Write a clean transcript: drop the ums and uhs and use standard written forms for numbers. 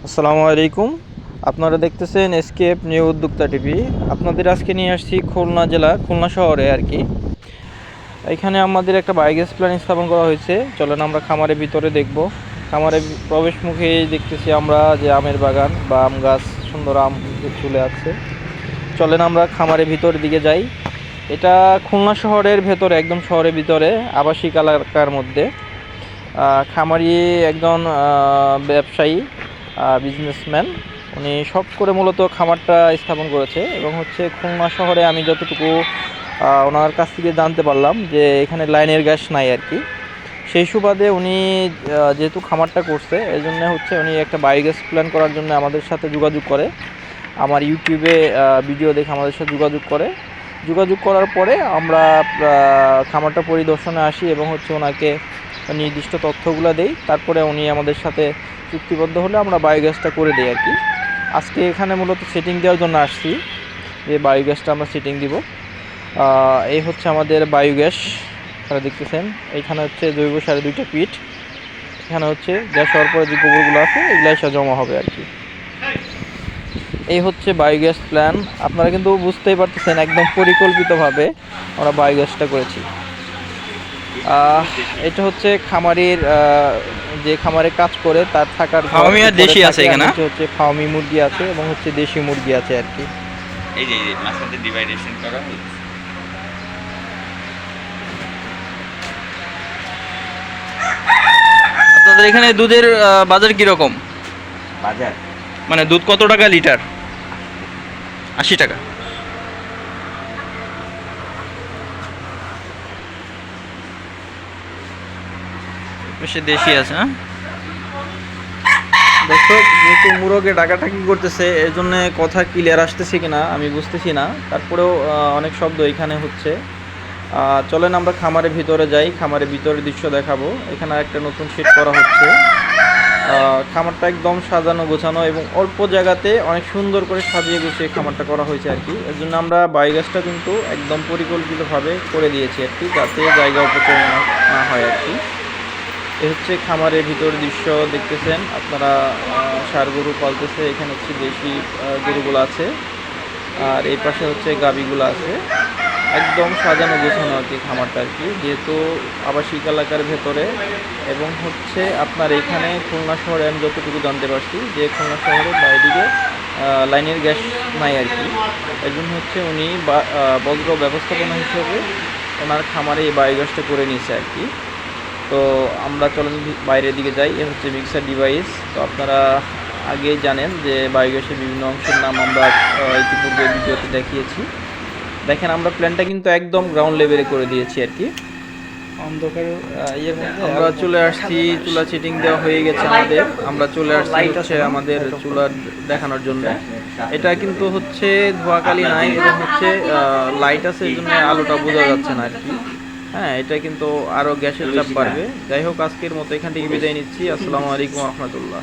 আসসালামু আলাইকুম। আপনারা দেখতেছেন এসকেপ নিউ উদ্যোক্তা টিভি। আপনাদের আজকে নিয়ে আসছি খুলনা জেলা, খুলনা শহরে আর কি। এখানে আমাদের একটা বায়োগ্যাস প্ল্যান্ট স্থাপন করা হয়েছে। চলেন আমরা খামারের ভিতরে দেখব। খামারের প্রবেশ মুখে দেখতেছি আমরা যে আমের বাগান বা আম গাছ, সুন্দর আম ঝুলে আছে। চলেন আমরা খামারের ভিতর দিকে যাই। এটা খুলনা শহরের ভেতরে, একদম শহরের ভিতরে আবাসিক এলাকার মধ্যে। খামারি একজন ব্যবসায়ী, বিজনেসম্যান, উনি শখ করে মূলত খামারটা স্থাপন করেছে। এবং হচ্ছে খুলনা শহরে আমি যতটুকু ওনার কাছ থেকে জানতে পারলাম যে এখানে লাইনের গ্যাস নাই আর কি। সেই সুবাদে উনি যেহেতু খামারটা করছে, এই জন্য হচ্ছে উনি একটা বায়োগ্যাস প্ল্যান করার জন্য আমাদের সাথে যোগাযোগ করে। আমার ইউটিউবে ভিডিও দেখে আমাদের সাথে যোগাযোগ করার পরে আমরা খামারটা পরিদর্শনে আসি এবং হচ্ছে ওনাকে নির্দিষ্ট তথ্যগুলো দেই। তারপরে উনি আমাদের সাথে চুক্তিবদ্ধ হলে আমরা বায়োগ্যাসটা করে দিই আর কি। আজকে এখানে মূলত সেটিং দেওয়ার জন্য আসছি, যে বায়োগ্যাসটা আমরা সেটিং দিব। এই হচ্ছে আমাদের বায়োগ্যাস, আপনারা দেখতেছেন। এইখানে হচ্ছে জৈব সারের 2টা পিট। এখানে হচ্ছে গ্যাস হওয়ার পরে যে গোবরগুলো আছে এগুলো এসে জমা হবে আর কি। এই হচ্ছে বায়োগ্যাস প্ল্যান। আপনারা কিন্তু বুঝতেই পারতেছেন একদম পরিকল্পিতভাবে আমরা বায়োগ্যাসটা করেছি। এটা হচ্ছে খামারির, যে খামারে কাজ করে তার থাকার ফার্মি আর দেশি আছে এখানে, হচ্ছে ফার্মি মুরগি আছে এবং হচ্ছে দেশি মুরগি আছে আর কি। এই যে মাঝখানে ডিভাইডেশন করা হয়েছে। আপনাদের এখানে দুধের বাজার কি রকম? বাজার মানে দুধ কত টাকা লিটার? 80 টাকা। বেশি দেশি আছে না? দর্শক, যেহেতু মুরগে ডাকাটাকি করতেছে এর জন্য কথা ক্লিয়ার আসতেছে কিনা আমি বুঝতেছি না। তারপরেও অনেক শব্দ এখানে হচ্ছে। চলেন আমরা খামারের ভিতরে যাই, খামারের ভিতরের দৃশ্য দেখাবো। এখানে একটা নতুন শেড করা হচ্ছে। খামারটা একদম সাজানো গোছানো এবং অল্প জায়গাতে অনেক সুন্দর করে সাজিয়ে গুছিয়ে খামারটা করা হয়েছে আর কি। এর জন্য আমরা বায়োগ্যাসটা কিন্তু একদম পরিকল্পিতভাবে করে দিয়েছি আর কি, যাতে জায়গা অপচয় না হয় আর কি। এ হচ্ছে খামারের ভিতর দৃশ্য দেখতেছেন আপনারা। ষাঁড় গরু পালতেছে, এখানে হচ্ছে দেশি গরুগুলো আছে, আর এই পাশে হচ্ছে গাভীগুলো আছে। একদম সাজানো গোছানো আর কি খামারটা আর কি, যেহেতু আবাসিক এলাকার ভেতরে। এবং হচ্ছে আপনার এখানে খুলনা শহরে আমি যতটুকু জানতে পারছি যে খুলনা শহরে বাইরে লাইনের গ্যাস নাই আর কি। এর জন্য হচ্ছে উনি বজ্র ব্যবস্থাপনা হিসেবে ওনার খামারে এই বায়োগ্যাসটা করে নিয়েছে আর কি। তো আমরা চলেন বাইরের দিকে যাই। এ হচ্ছে মিক্সার ডিভাইস। তো আপনারা আগেই জানেন যে বায়োগ্যাসের বিভিন্ন অংশের নাম আমরা ইতিপূর্বে ভিডিওতে দেখিয়েছি। দেখেন আমরা প্ল্যানটা কিন্তু একদম গ্রাউন্ড লেভেলে করে দিয়েছি আর কি। অন্ধকার ইয়ের মধ্যে আমরা চলে আসছি, চুলা চিটিং দেওয়া হয়ে গেছে আমাদের। আমরা চলে আসছি হচ্ছে আমাদের চুলা দেখানোর জন্য। এটা কিন্তু হচ্ছে ধোঁয়াকালি নাই এবং হচ্ছে লাইট আছে, এই জন্য আলোটা বোঝা যাচ্ছে না আর কি। হ্যাঁ, এটা কিন্তু আরও গ্যাসের চাপ বাড়বে। যাই হোক, আজকের মতো এখান থেকে বিদায় নিচ্ছি। আসসালামু আলাইকুম রহমতুল্লাহ।